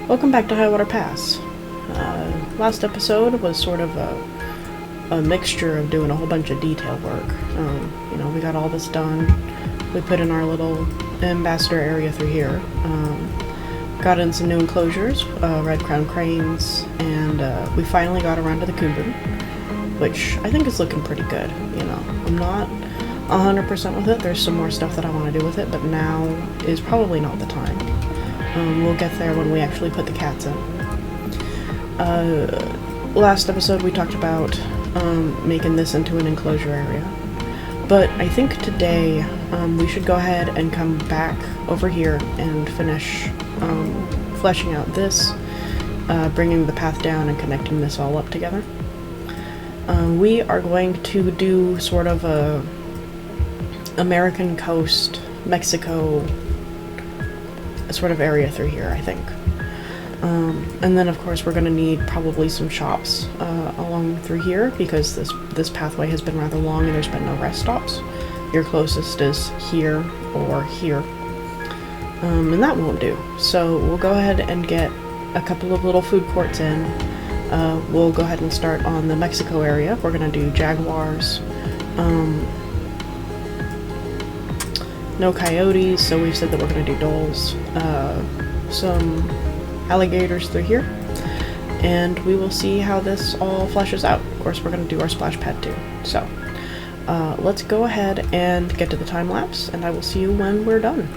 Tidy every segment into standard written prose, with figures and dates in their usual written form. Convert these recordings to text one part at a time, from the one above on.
Welcome back to Highwater Pass. Last episode was sort of a mixture of doing a whole bunch of detail work. We got all this done. We put in our little ambassador area through here. Got in some new enclosures, red crown cranes, and we finally got around to the Kumbu, which I think is looking pretty good. I'm not 100% with it. There's some more stuff that I want to do with it, but now is probably not the time. We'll get there when we actually put the cats in. Last episode we talked about making this into an enclosure area, but I think today we should go ahead and come back over here and finish fleshing out this, bringing the path down and connecting this all up together. We are going to do sort of a American coast, Mexico sort of area through here, I think. And then of course we're going to need probably some shops along through here, because this pathway has been rather long and there's been no rest stops. Your closest is here or here. And that won't do. So we'll go ahead and get a couple of little food courts in. We'll go ahead and start on the Mexico area. We're going to do jaguars. No coyotes, so we've said that we're going to do dholes. Some alligators through here. And we will see how this all fleshes out. Of course, we're going to do our splash pad too. So, let's go ahead and get to the time lapse, and I will see you when we're done.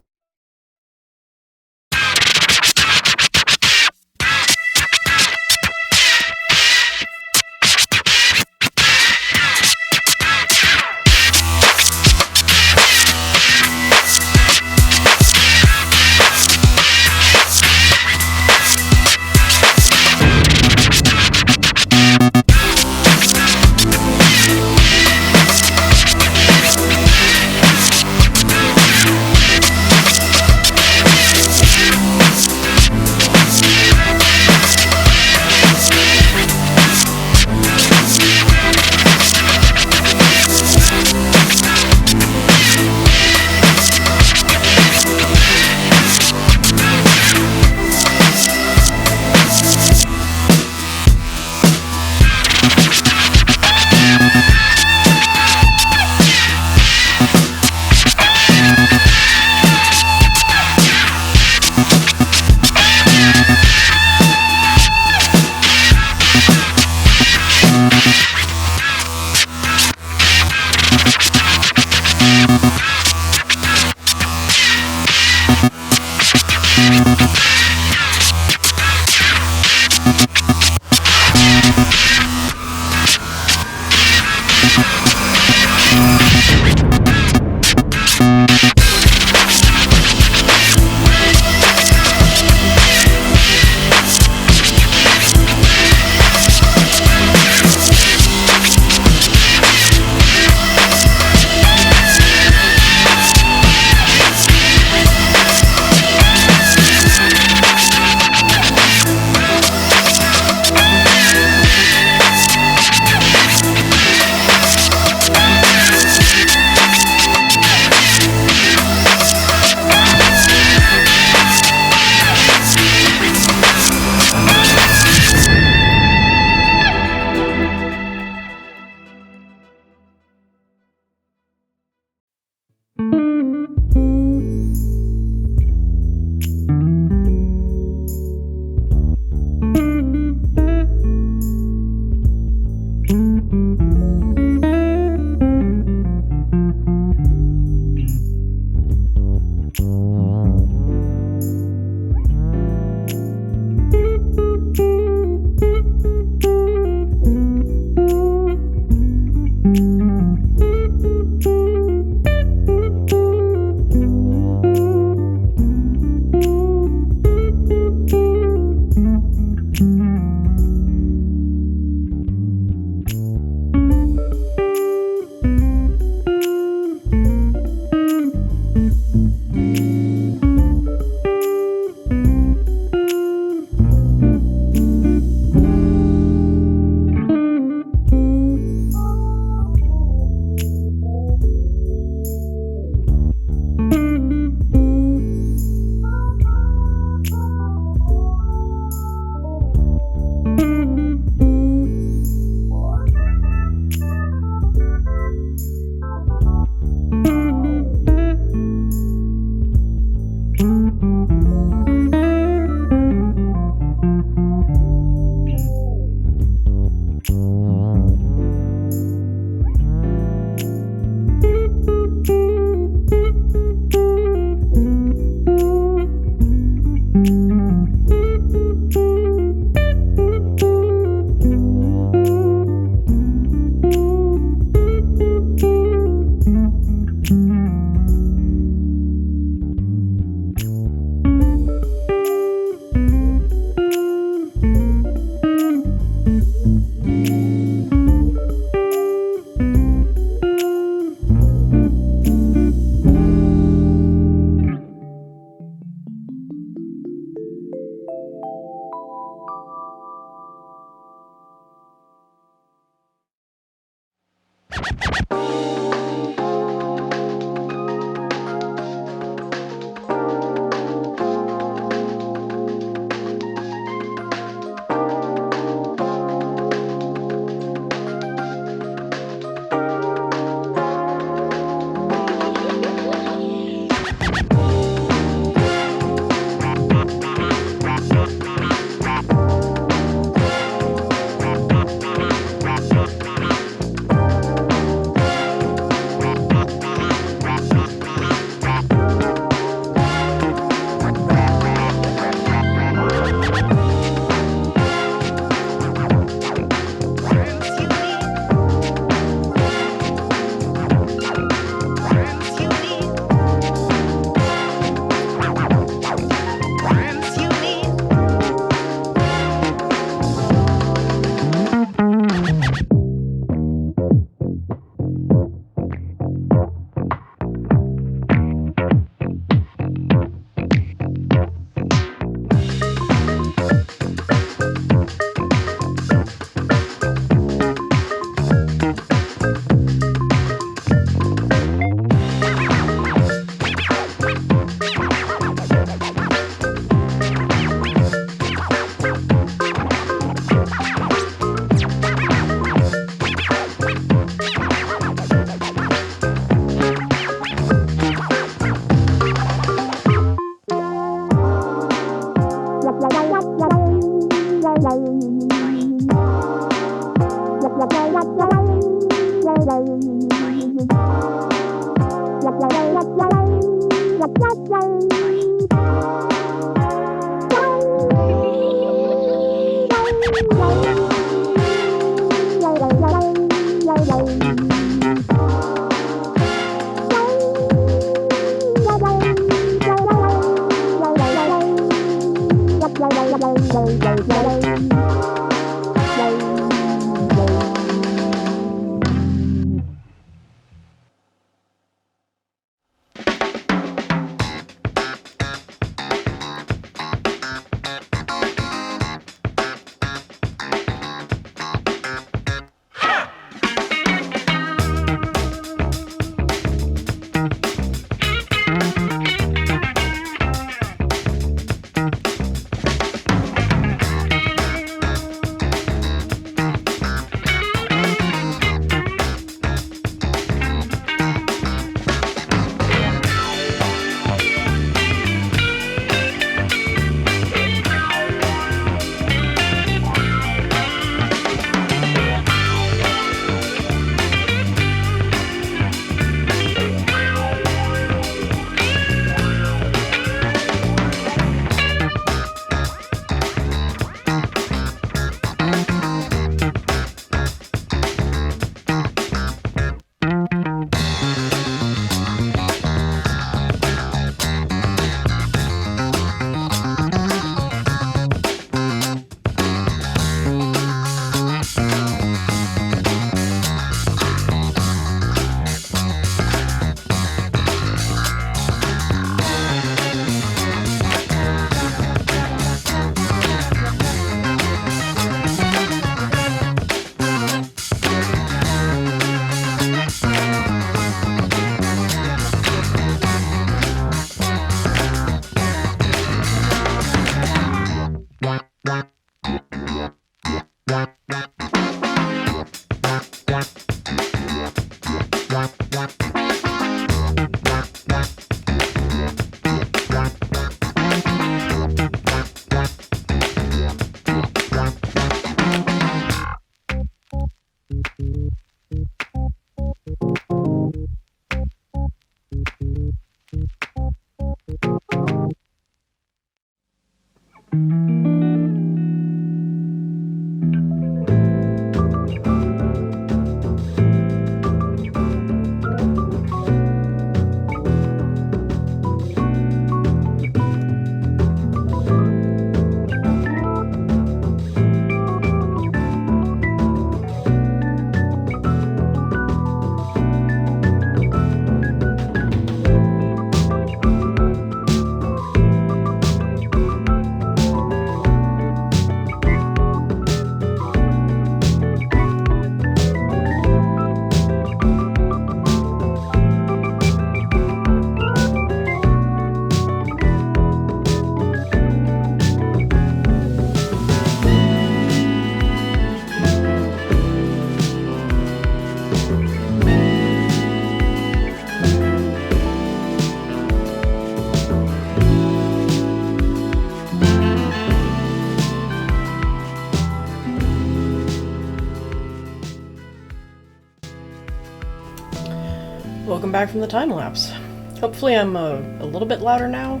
Welcome back from the time lapse. Hopefully I'm a little bit louder now.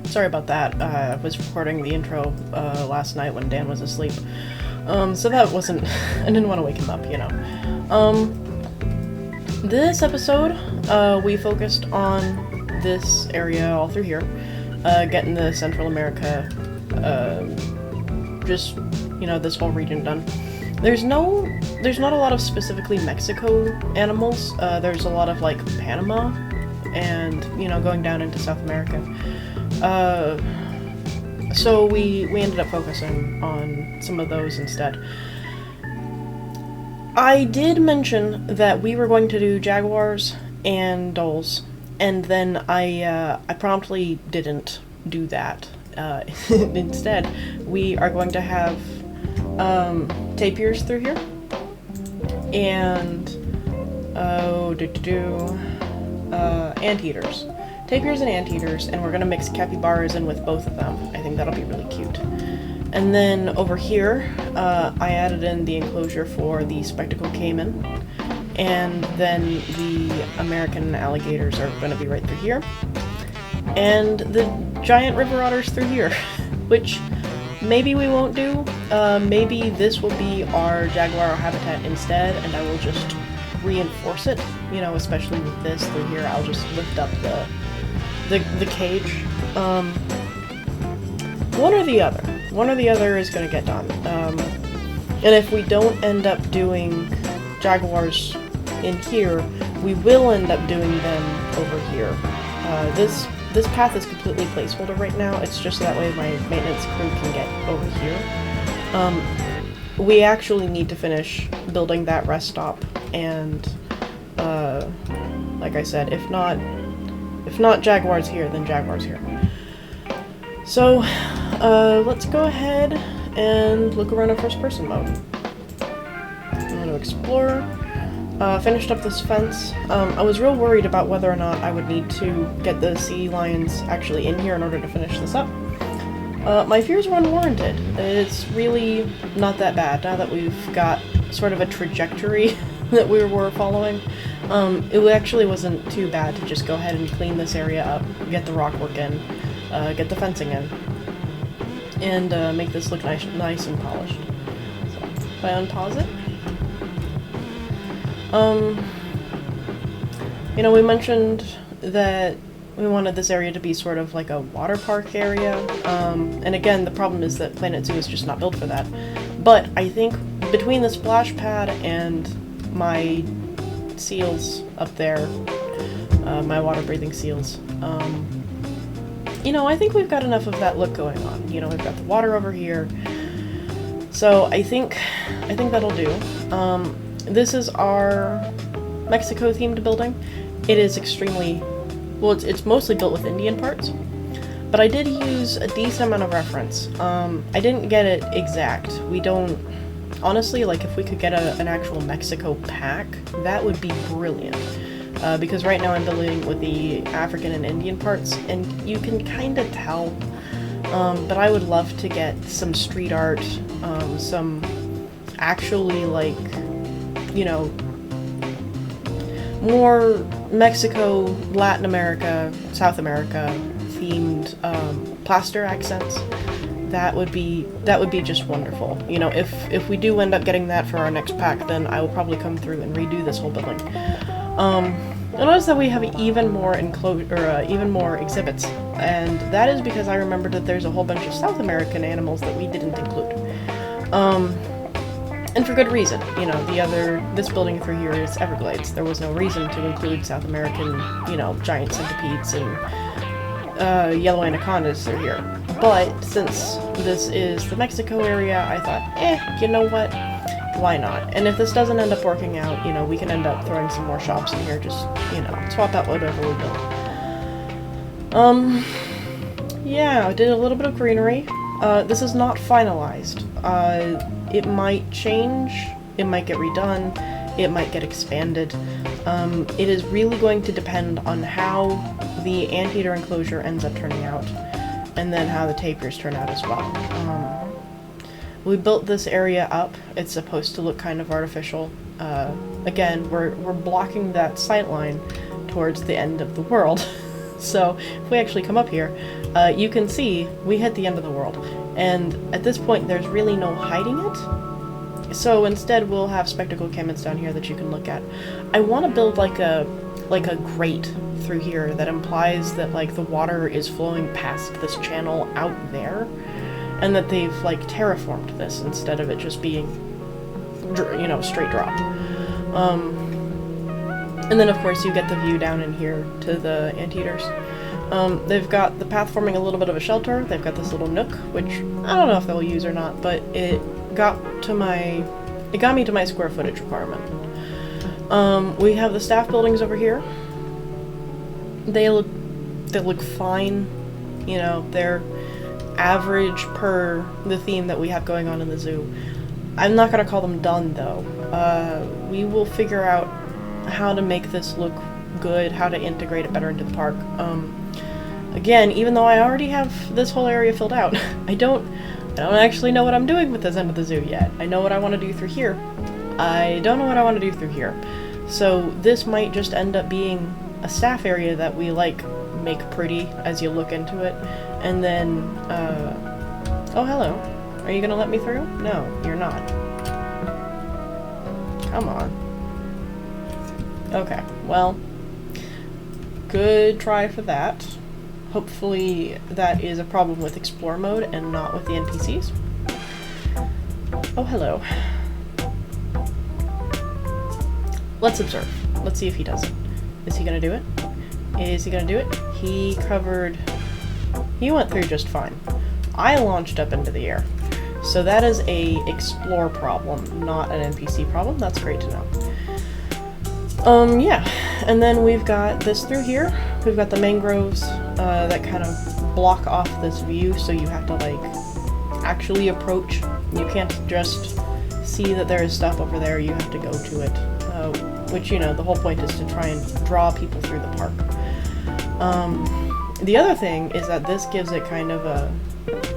Sorry about that. I was recording the intro last night when Dan was asleep. So that wasn't... I didn't want to wake him up, you know. This episode, we focused on this area all through here. Getting the Central America, just, you know, this whole region done. There's not a lot of specifically Mexico animals. There's a lot of, like, Panama and, you know, going down into South America. So we ended up focusing on some of those instead. I did mention that we were going to do jaguars and dholes, and then I promptly didn't do that. Instead, we are going to have tapirs through here, and anteaters. Tapirs and anteaters, and we're gonna mix capybaras in with both of them. I think that'll be really cute. And then over here, I added in the enclosure for the spectacled caiman, and then the American alligators are going to be right through here, and the giant river otters through here, which maybe we won't do. Maybe this will be our jaguar habitat instead, and I will just reinforce it, you know, especially with this through here. I'll just lift up the cage. One or the other. One or the other is going to get done. And if we don't end up doing jaguars in here, we will end up doing them over here. This path is completely placeholder right now. It's just that way my maintenance crew can get over here. We actually need to finish building that rest stop, and like I said, if not jaguars here, then jaguars here. So let's go ahead and look around in first person mode. I'm going to explore. Finished up this fence. I was real worried about whether or not I would need to get the sea lions actually in here in order to finish this up. My fears were unwarranted. It's really not that bad now that we've got sort of a trajectory that we were following. It actually wasn't too bad to just go ahead and clean this area up, get the rock work in, get the fencing in, and make this look nice and polished. So, if I unpause it. You know, we mentioned that we wanted this area to be sort of like a water park area, and again, the problem is that Planet Zoo is just not built for that. But I think between the splash pad and my seals up there, my water-breathing seals, you know, I think we've got enough of that look going on. You know, we've got the water over here, so I think that'll do. This is our Mexico-themed building. It is extremely, well, it's mostly built with Indian parts, but I did use a decent amount of reference. I didn't get it exact. We don't, honestly, like, if we could get an actual Mexico pack, that would be brilliant. Because right now I'm building with the African and Indian parts, and you can kind of tell, but I would love to get some street art, some actually, like, you know, more Mexico, Latin America, South America themed plaster accents. That would be just wonderful. You know, if we do end up getting that for our next pack, then I will probably come through and redo this whole building. Notice that we have even more even more exhibits, and that is because I remembered that there's a whole bunch of South American animals that we didn't include. And for good reason. You know, this building through here is Everglades. There was no reason to include South American, you know, giant centipedes and yellow anacondas through here. But since this is the Mexico area, I thought, you know what? Why not? And if this doesn't end up working out, you know, we can end up throwing some more shops in here, just, you know, swap out whatever we build. Yeah, I did a little bit of greenery. This is not finalized. It might change, it might get redone, it might get expanded. It is really going to depend on how the anteater enclosure ends up turning out, and then how the tapirs turn out as well. We built this area up. It's supposed to look kind of artificial. Again, we're blocking that sight line towards the end of the world. So if we actually come up here, you can see we hit the end of the world. And at this point, there's really no hiding it. So instead, we'll have spectacled caimans down here that you can look at. I want to build like a grate through here that implies that, like, the water is flowing past this channel out there, and that they've, like, terraformed this instead of it just being, you know, straight drop. And then, of course, you get the view down in here to the anteaters. They've got the path forming a little bit of a shelter. They've got this little nook, which I don't know if they'll use or not, but it got me to my square footage requirement. We have the staff buildings over here. They look fine. You know, they're average per the theme that we have going on in the zoo. I'm not gonna call them done, though. We will figure out how to make this look good, how to integrate it better into the park. Again, even though I already have this whole area filled out, I don't don't actually know what I'm doing with this end of the zoo yet. I know what I want to do through here. I don't know what I want to do through here. So this might just end up being a staff area that we, like, make pretty as you look into it. And then, oh, hello. Are you gonna let me through? No, you're not. Come on. Okay, well, good try for that. Hopefully that is a problem with Explore mode and not with the NPCs. Oh, hello. Let's observe. Let's see if he does it. Is he gonna do it? Is he gonna do it? He went through just fine. I launched up into the air. So that is a Explore problem, not an NPC problem. That's great to know. Yeah. And then we've got this through here. We've got the mangroves that kind of block off this view, so you have to, like, actually approach. You can't just see that there is stuff over there. You have to go to it. Which, you know, the whole point is to try and draw people through the park. The other thing is that this gives it kind of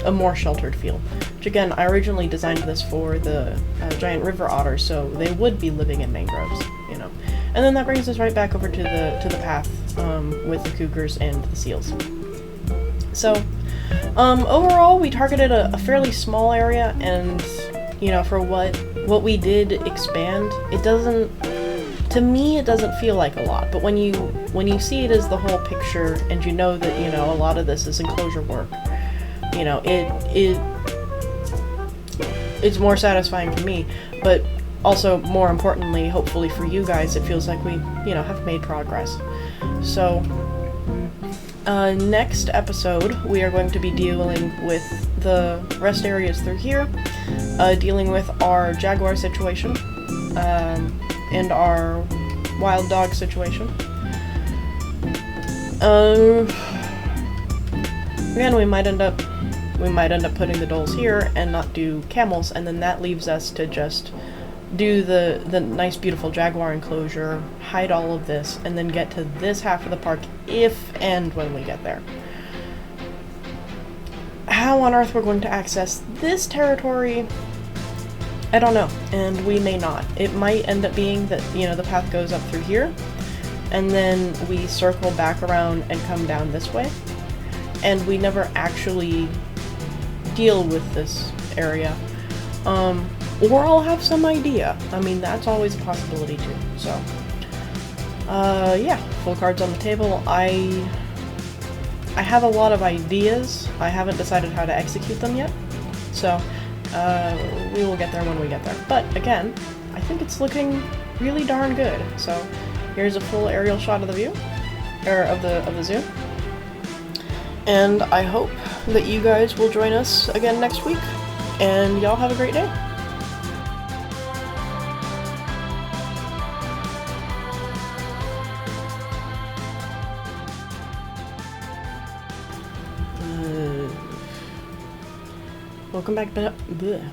a more sheltered feel. Which, again, I originally designed this for the giant river otter, so they would be living in mangroves, you know. And then that brings us right back over to the path with the cougars and the seals. So, overall, we targeted a fairly small area, and, you know, for what we did expand, it doesn't, to me, it doesn't feel like a lot. But when you see it as the whole picture, and you know that, you know, a lot of this is enclosure work, you know, it's more satisfying for me, but also, more importantly, hopefully for you guys, it feels like we, you know, have made progress. So, next episode, we are going to be dealing with the rest areas through here, dealing with our jaguar situation, and our wild dog situation. Again, we might end up putting the doles here and not do camels, and then that leaves us to just do the nice beautiful jaguar enclosure, hide all of this, and then get to this half of the park if and when we get there. How on earth we're going to access this territory, I don't know, and we may not. It might end up being that, you know, the path goes up through here, and then we circle back around and come down this way, and we never actually deal with this area. Or I'll have some idea. I mean, that's always a possibility too. So, yeah, full cards on the table. I have a lot of ideas. I haven't decided how to execute them yet. So, we will get there when we get there. But again, I think it's looking really darn good. So, here's a full aerial shot of the view, or of the zoo. And I hope that you guys will join us again next week. And y'all have a great day. Welcome back, bleh.